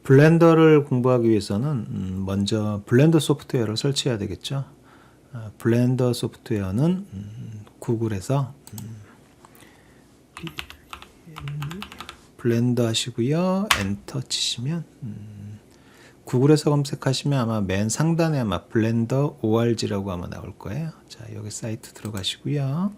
블렌더를 공부하기 위해서는 먼저 블렌더 소프트웨어를 설치해야 되겠죠. 블렌더 소프트웨어는 구글에서 블렌더 하시고요. 엔터 치시면 구글에서 검색하시면 아마 맨 상단에 아마 블렌더 org라고 아마 나올 거예요. 자, 여기 사이트 들어가시고요.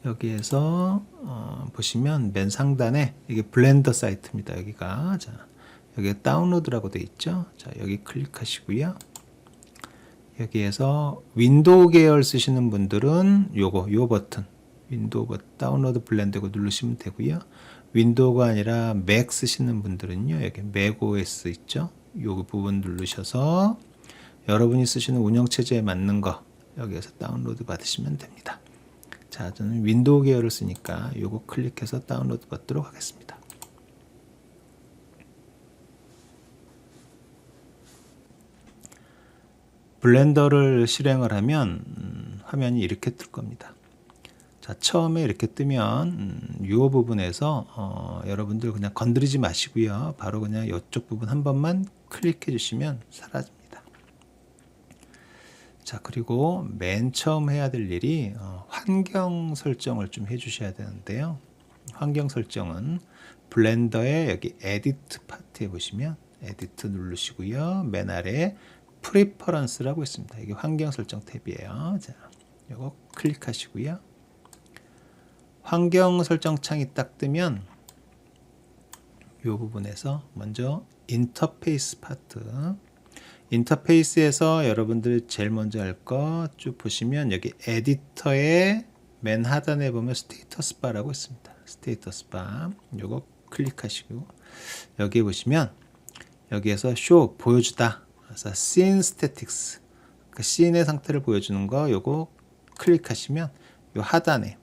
여기에서 보시면 맨 상단에 이게 블렌더 사이트입니다. 여기가 자, 여기에 다운로드라고 되어 있죠. 자, 여기 클릭하시고요. 여기에서 윈도우 계열 쓰시는 분들은 요 버튼 윈도우 버튼 다운로드 블렌더고 누르시면 되고요. 윈도우가 아니라 맥 쓰시는 분들은요, 여기 맥 OS 있죠. 요 부분 누르셔서 여러분이 쓰시는 운영체제에 맞는 거 여기에서 다운로드 받으시면 됩니다. 자, 저는 윈도우 계열을 쓰니까 요거 클릭해서 다운로드 받도록 하겠습니다. 블렌더를 실행을 하면 화면이 이렇게 뜰 겁니다. 자, 처음에 이렇게 뜨면 이 부분에서 여러분들 그냥 건드리지 마시고요. 바로 그냥 이쪽 부분 한 번만 클릭해 주시면 사라집니다. 자, 그리고 맨 처음 해야 될 일이 환경 설정을 좀 해 주셔야 되는데요. 환경 설정은 블렌더의 여기 에디트 파트에 보시면 에디트 누르시고요. 맨 아래 프리퍼런스라고 있습니다. 이게 환경 설정 탭이에요. 자, 이거 클릭하시고요. 환경 설정 창이 딱 뜨면 이 부분에서 먼저 인터페이스 파트, 인터페이스에서 여러분들 제일 먼저 할 거 쭉 보시면 여기 에디터의 맨 하단에 보면 스테이터스 바라고 있습니다. 스테이터스 바 요거 클릭하시고 여기 보시면 여기에서 쇼 보여주다, 그래서 scene statics, 그 씬의 상태를 보여주는 거 요거 클릭하시면 요 하단에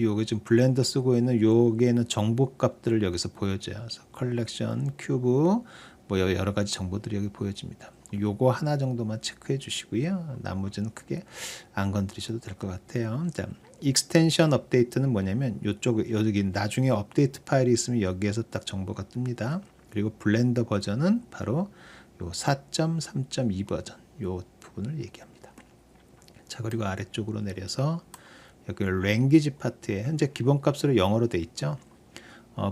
요게 지금 블렌더 쓰고 있는 요게는 정보 값들을 여기서 보여줘요. 그래서 컬렉션, 큐브, 뭐 여러 가지 정보들이 여기 보여집니다. 요거 하나 정도만 체크해 주시고요. 나머지는 크게 안 건드리셔도 될 것 같아요. 자, 익스텐션 업데이트는 뭐냐면 요쪽 여기 나중에 업데이트 파일이 있으면 여기에서 딱 정보가 뜹니다. 그리고 블렌더 버전은 바로 요 4.3.2 버전 요 부분을 얘기합니다. 자, 그리고 아래쪽으로 내려서 여기 랭귀지 파트에 현재 기본값으로 영어로 돼 있죠.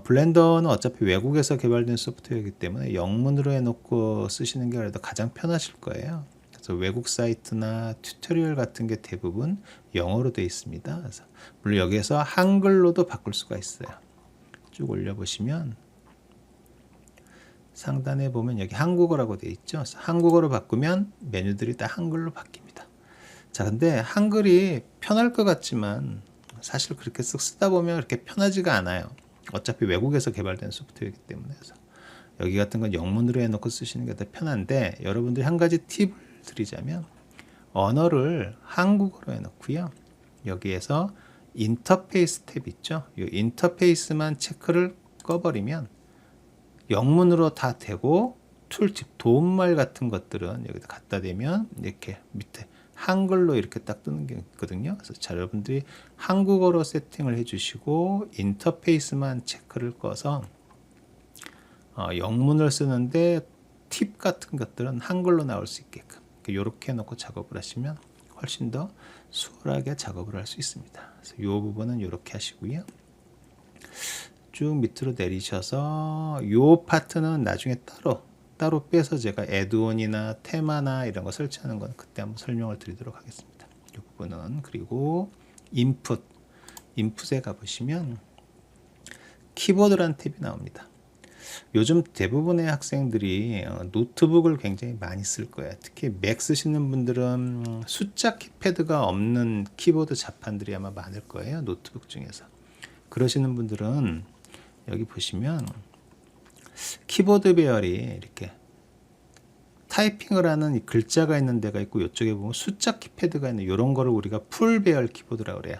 블렌더는 어차피 외국에서 개발된 소프트웨어이기 때문에 영문으로 해놓고 쓰시는 게 그래도 가장 편하실 거예요. 그래서 외국 사이트나 튜토리얼 같은 게 대부분 영어로 돼 있습니다. 그래서 물론 여기에서 한글로도 바꿀 수가 있어요. 쭉 올려보시면 상단에 보면 여기 한국어라고 돼 있죠. 그래서 한국어로 바꾸면 메뉴들이 다 한글로 바뀝니다. 자, 근데 한글이 편할 것 같지만 사실 그렇게 쓱 쓰다 보면 그렇게 편하지가 않아요. 어차피 외국에서 개발된 소프트웨어이기 때문에. 그래서 여기 같은 건 영문으로 해놓고 쓰시는 게 더 편한데, 여러분들이 한 가지 팁을 드리자면 언어를 한국어로 해놓고요. 여기에서 인터페이스 탭 있죠. 이 인터페이스만 체크를 꺼버리면 영문으로 다 되고, 툴팁, 도움말 같은 것들은 여기다 갖다 대면 이렇게 밑에 한글로 이렇게 딱 뜨는 게 있거든요. 그래서 자, 여러분들이 한국어로 세팅을 해주시고 인터페이스만 체크를 꺼서 영문을 쓰는데 팁 같은 것들은 한글로 나올 수 있게끔 이렇게 해놓고 작업을 하시면 훨씬 더 수월하게 작업을 할 수 있습니다. 그래서 이 부분은 이렇게 하시고요. 쭉 밑으로 내리셔서 이 파트는 나중에 따로 빼서 제가 애드온이나 테마나 이런 거 설치하는 건 그때 한번 설명을 드리도록 하겠습니다. 이 부분은. 그리고 인풋에 가보시면 키보드란 탭이 나옵니다. 요즘 대부분의 학생들이 노트북을 굉장히 많이 쓸 거예요. 특히 맥 쓰시는 분들은 숫자 키패드가 없는 키보드 자판들이 아마 많을 거예요. 노트북 중에서. 그러시는 분들은 여기 보시면 키보드 배열이 이렇게 타이핑을 하는 이 글자가 있는 데가 있고, 이쪽에 보면 숫자 키패드가 있는 이런 거를 우리가 풀 배열 키보드라고 그래요.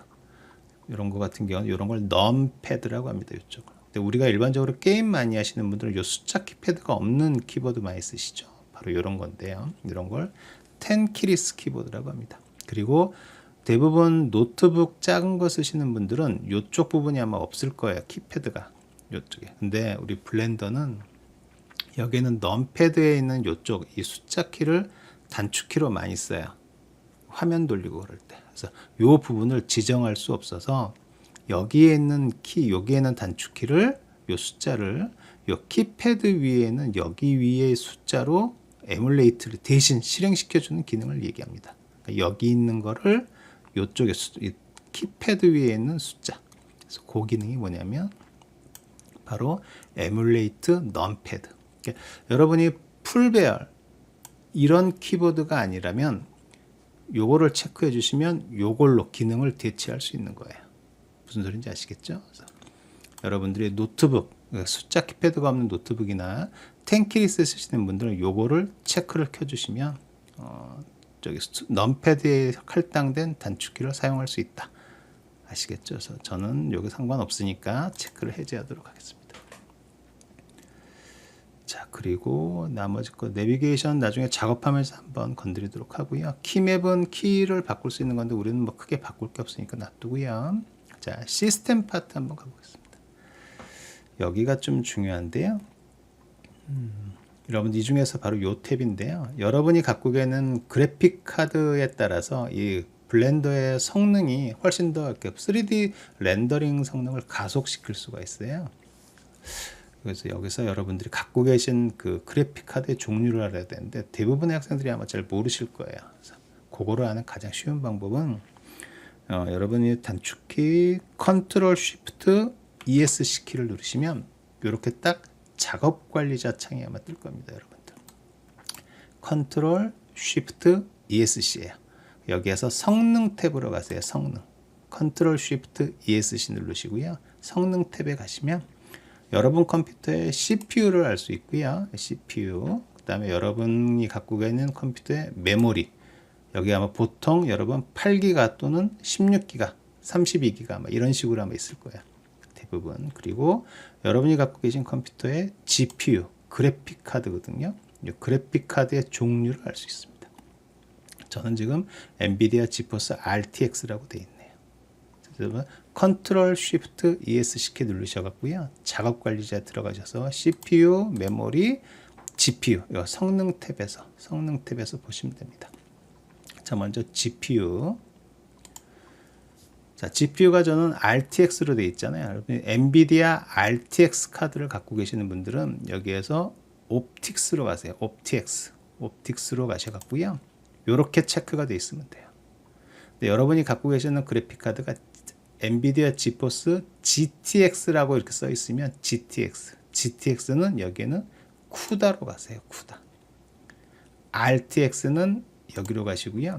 이런 거 같은 경우는 이런 걸 넘패드라고 합니다. 이쪽은. 근데 우리가 일반적으로 게임 많이 하시는 분들은 이 숫자 키패드가 없는 키보드 많이 쓰시죠. 바로 이런 건데요. 이런 걸 10키리스 키보드라고 합니다. 그리고 대부분 노트북 작은 거 쓰시는 분들은 이쪽 부분이 아마 없을 거예요. 키패드가 이쪽에. 근데 우리 블렌더는 여기는 넘패드에 있는 요쪽 이 숫자 키를 단축키로 많이 써요. 화면 돌리고 그럴 때. 그래서 요 부분을 지정할 수 없어서 여기에 있는 키, 여기에 있는 단축키를 요 숫자를 요 키패드 위에는 여기 위의 숫자로 에뮬레이트를 대신 실행시켜주는 기능을 얘기합니다. 그러니까 여기 있는 거를 요쪽에 키패드 위에 있는 숫자. 그래서 그 기능이 뭐냐면 바로 에뮬레이트 넘패드. 그러니까 여러분이 풀배열 이런 키보드가 아니라면 요거를 체크해 주시면 요걸로 기능을 대체할 수 있는 거예요. 무슨 소리인지 아시겠죠? 그래서 여러분들이 노트북, 숫자 키패드가 없는 노트북이나 텐키리스 쓰시는 분들은 요거를 체크를 켜주시면 저기 넘패드에 할당된 단축키를 사용할 수 있다. 아시겠죠? 그래서 저는 여기 상관없으니까 체크를 해제하도록 하겠습니다. 자, 그리고 나머지 거 내비게이션 나중에 작업하면서 한번 건드리도록 하고요. 키맵은 키를 바꿀 수 있는 건데 우리는 뭐 크게 바꿀 게 없으니까 놔두고요. 자, 시스템 파트 한번 가보겠습니다. 여기가 좀 중요한데요. 여러분 이 중에서 바로 요 탭인데요. 여러분이 갖고 계는 그래픽 카드에 따라서 이 블렌더의 성능이 훨씬 더 3D 렌더링 성능을 가속시킬 수가 있어요. 그래서 여기서 여러분들이 갖고 계신 그 그래픽 카드의 종류를 알아야 되는데 대부분의 학생들이 아마 잘 모르실 거예요. 그래서 그거를 아는 가장 쉬운 방법은 여러분이 단축키 컨트롤 쉬프트 ESC 키를 누르시면 이렇게 딱 작업 관리자 창이 아마 뜰 겁니다, 여러분들. 컨트롤 쉬프트 ESC예요. 여기에서 성능 탭으로 가세요. 성능. 컨트롤 쉬프트 ESC 누르시고요. 성능 탭에 가시면 여러분 컴퓨터의 CPU를 알 수 있고요. CPU. 그다음에 여러분이 갖고 계신 컴퓨터의 메모리. 여기 아마 보통 여러분 8기가 또는 16기가, 32기가 아마 이런 식으로 아마 있을 거예요. 대부분. 그리고 여러분이 갖고 계신 컴퓨터의 GPU, 그래픽 카드거든요. 이 그래픽 카드의 종류를 알 수 있습니다. 저는 지금 엔비디아 지포스 RTX라고 되어 있네요. 그래서 컨트롤 쉬프트 ESC 키 누르셔갖고요. 작업 관리자에 들어가셔서 CPU, 메모리, GPU 이 성능 탭에서 보시면 됩니다. 자, 먼저 GPU. 자, GPU가 저는 RTX로 되어 있잖아요. 엔비디아 RTX 카드를 갖고 계시는 분들은 여기에서 옵틱스로 가세요. 옵틱스로 가셔갖고요. 이렇게 체크가 되어 있으면 돼요. 근데 여러분이 갖고 계시는 그래픽 카드가 엔비디아 지포스 GTX라고 이렇게 써 있으면 GTX는 여기에는 쿠다로 가세요. 쿠다. RTX는 여기로 가시고요.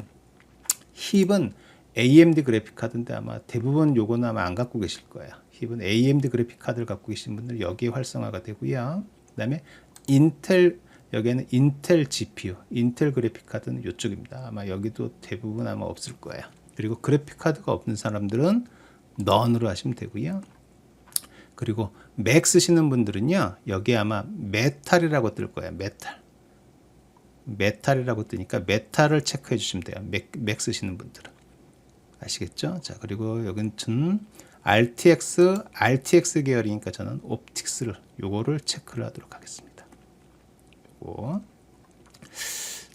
힙은 AMD 그래픽 카드인데 아마 대부분 요거는 아마 안 갖고 계실 거예요. 힙은 AMD 그래픽 카드를 갖고 계신 분들 여기에 활성화가 되고요. 그 다음에 여기에는 인텔 GPU, 인텔 그래픽 카드는 이쪽입니다. 아마 여기도 대부분 아마 없을 거예요. 그리고 그래픽 카드가 없는 사람들은 넌으로 하시면 되고요. 그리고 맥 쓰시는 분들은요. 여기 아마 메탈이라고 뜰 거예요. 메탈이라고 뜨니까 메탈을 체크해 주시면 돼요. 맥 쓰시는 분들은. 아시겠죠? 자, 그리고 여긴 RTX 계열이니까 저는 옵틱스를 요거를 체크를 하도록 하겠습니다. 요거.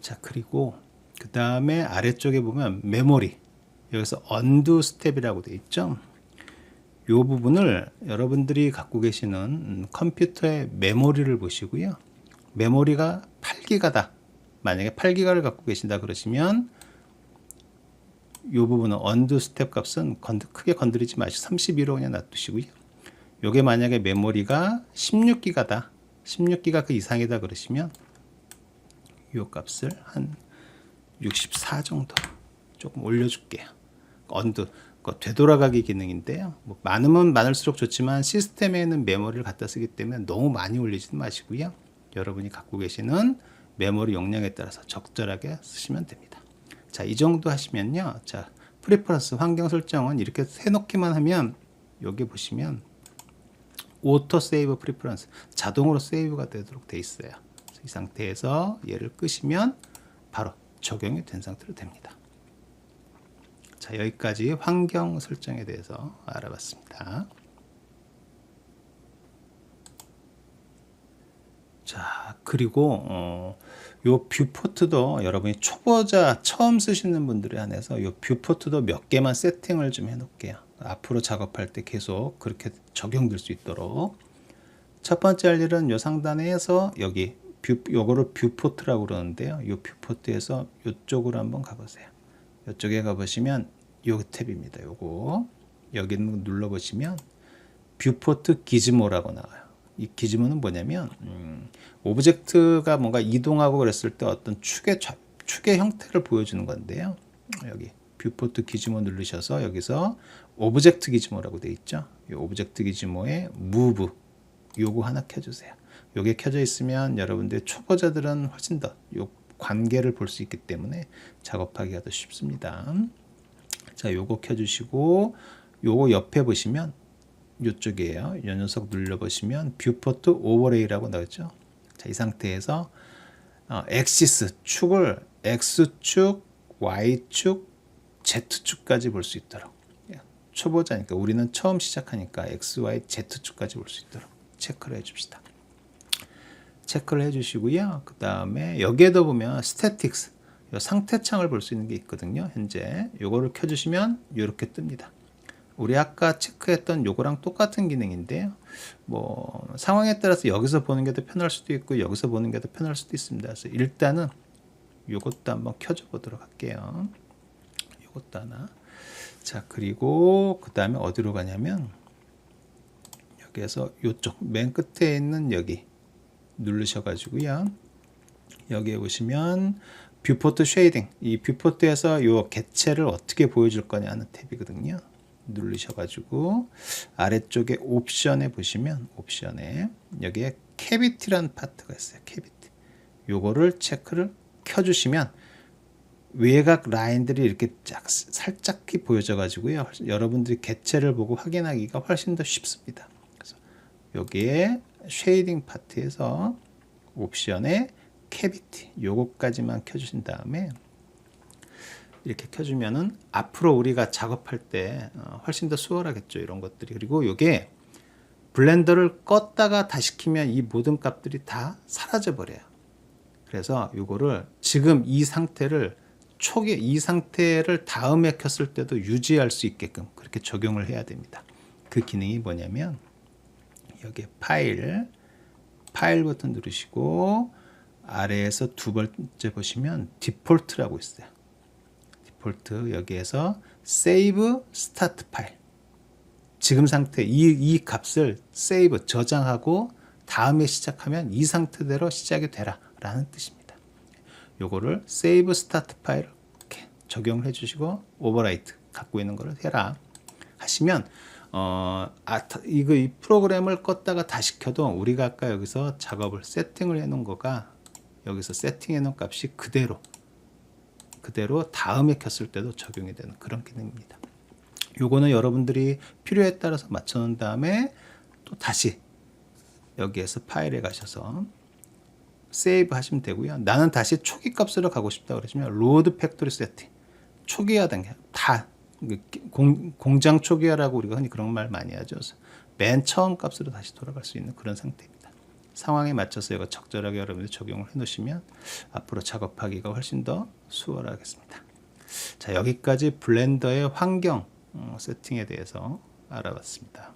자, 그리고 그 다음에 아래쪽에 보면 메모리. 여기서 언두 스텝이라고 되어 있죠. 이 부분을 여러분들이 갖고 계시는 컴퓨터의 메모리를 보시고요. 메모리가 8기가다. 만약에 8기가를 갖고 계신다 그러시면 이 부분은 언두 스텝 값은 크게 건드리지 마시고 31로 그냥 놔두시고요. 이게 만약에 메모리가 16기가다. 16기가 그 이상이다 그러시면 이 값을 한 64 정도 조금 올려줄게요. 언두 되돌아가기 기능인데요. 뭐 많으면 많을수록 좋지만 시스템에는 메모리를 갖다 쓰기 때문에 너무 많이 올리지도 마시고요. 여러분이 갖고 계시는 메모리 용량에 따라서 적절하게 쓰시면 됩니다. 자, 이 정도 하시면요. 자, 프리퍼런스 환경 설정은 이렇게 해놓기만 하면 여기 보시면 오토 세이브 프리퍼런스 자동으로 세이브가 되도록 돼 있어요. 이 상태에서 얘를 끄시면 바로 적용이 된 상태로 됩니다. 자, 여기까지 환경 설정에 대해서 알아봤습니다. 자, 그리고 요 뷰포트도 여러분이 초보자 처음 쓰시는 분들에 한해서 요 뷰포트도 몇 개만 세팅을 좀 해놓을게요. 앞으로 작업할 때 계속 그렇게 적용될 수 있도록. 첫 번째 할 일은 요 상단에서 여기 요거를 뷰포트라고 그러는데요. 요 뷰포트에서 요쪽으로 한번 가보세요. 이쪽에 가보시면 요 탭입니다. 요거 여기 눌러보시면 뷰포트 기즈모라고 나와요. 이 기즈모는 뭐냐면 오브젝트가 뭔가 이동하고 그랬을 때 어떤 축의 형태를 보여주는 건데요. 여기 뷰포트 기즈모 누르셔서 여기서 오브젝트 기즈모라고 되어 있죠. 이 오브젝트 기즈모에 무브 요거 하나 켜주세요. 요게 켜져 있으면 여러분들 초보자들은 훨씬 더 요 관계를 볼 수 있기 때문에 작업하기가 더 쉽습니다. 자, 요거 켜주시고 요거 옆에 보시면 요쪽이에요. 이 녀석 눌러보시면 뷰포트 오버레이라고 나오죠. 자, 이 상태에서 엑시스 축을 X축, Y축, Z축까지 볼 수 있도록, 초보자니까 우리는 처음 시작하니까 X, Y, Z축까지 볼 수 있도록 체크를 해줍시다. 체크를 해주시고요. 그 다음에 여기에도 보면 스태틱스, 상태창을 볼 수 있는 게 있거든요. 현재 요거를 켜주시면 이렇게 뜹니다. 우리 아까 체크했던 요거랑 똑같은 기능인데요. 뭐 상황에 따라서 여기서 보는 게 더 편할 수도 있고 여기서 보는 게 더 편할 수도 있습니다. 그래서 일단은 요것도 한번 켜줘 보도록 할게요. 요것도 하나. 자, 그리고 그 다음에 어디로 가냐면 여기에서 요쪽 맨 끝에 있는 여기 누르셔가지고요. 여기에 보시면 뷰포트 쉐이딩, 이 뷰포트에서 요 개체를 어떻게 보여줄 거냐 하는 탭이거든요. 누르셔가지고 아래쪽에 옵션에 보시면 옵션에 여기에 캐비티라는 파트가 있어요. 캐비티. 요거를 체크를 켜주시면 외곽 라인들이 이렇게 살짝히 보여져 가지고요. 여러분들이 개체를 보고 확인하기가 훨씬 더 쉽습니다. 그래서 여기에 쉐이딩 파트에서 옵션에 캐비티 요거까지만 켜주신 다음에 이렇게 켜주면은 앞으로 우리가 작업할 때 훨씬 더 수월하겠죠. 이런 것들이. 그리고 이게 블렌더를 껐다가 다시 키면 이 모든 값들이 다 사라져 버려요. 그래서 이거를 지금 이 상태를 이 상태를 다음에 켰을 때도 유지할 수 있게끔 그렇게 적용을 해야 됩니다. 그 기능이 뭐냐면 여기 파일 버튼 누르시고 아래에서 두 번째 보시면 디폴트라고 있어요. 디폴트 여기에서 세이브 스타트 파일, 지금 상태 이 값을 세이브 저장하고 다음에 시작하면 이 상태대로 시작이 되라 라는 뜻입니다. 요거를 세이브 스타트 파일을 이렇게 적용을 해주시고 오버라이트 갖고 있는 거를 해라 하시면 이 프로그램을 껐다가 다시 켜도 우리가 아까 여기서 작업을 세팅을 해 놓은 거가 여기서 세팅해 놓은 값이 그대로 다음에 켰을 때도 적용이 되는 그런 기능입니다. 요거는 여러분들이 필요에 따라서 맞춰 놓은 다음에 또 다시 여기에서 파일에 가셔서 세이브 하시면 되고요. 나는 다시 초기 값으로 가고 싶다 그러시면 로드 팩토리 세팅, 초기화된 게 다 공장 초기화라고 우리가 흔히 그런 말 많이 하죠. 맨 처음 값으로 다시 돌아갈 수 있는 그런 상태입니다. 상황에 맞춰서 이거 적절하게 여러분들이 적용을 해 놓으시면 앞으로 작업하기가 훨씬 더 수월하겠습니다. 자, 여기까지 블렌더의 환경 세팅에 대해서 알아봤습니다.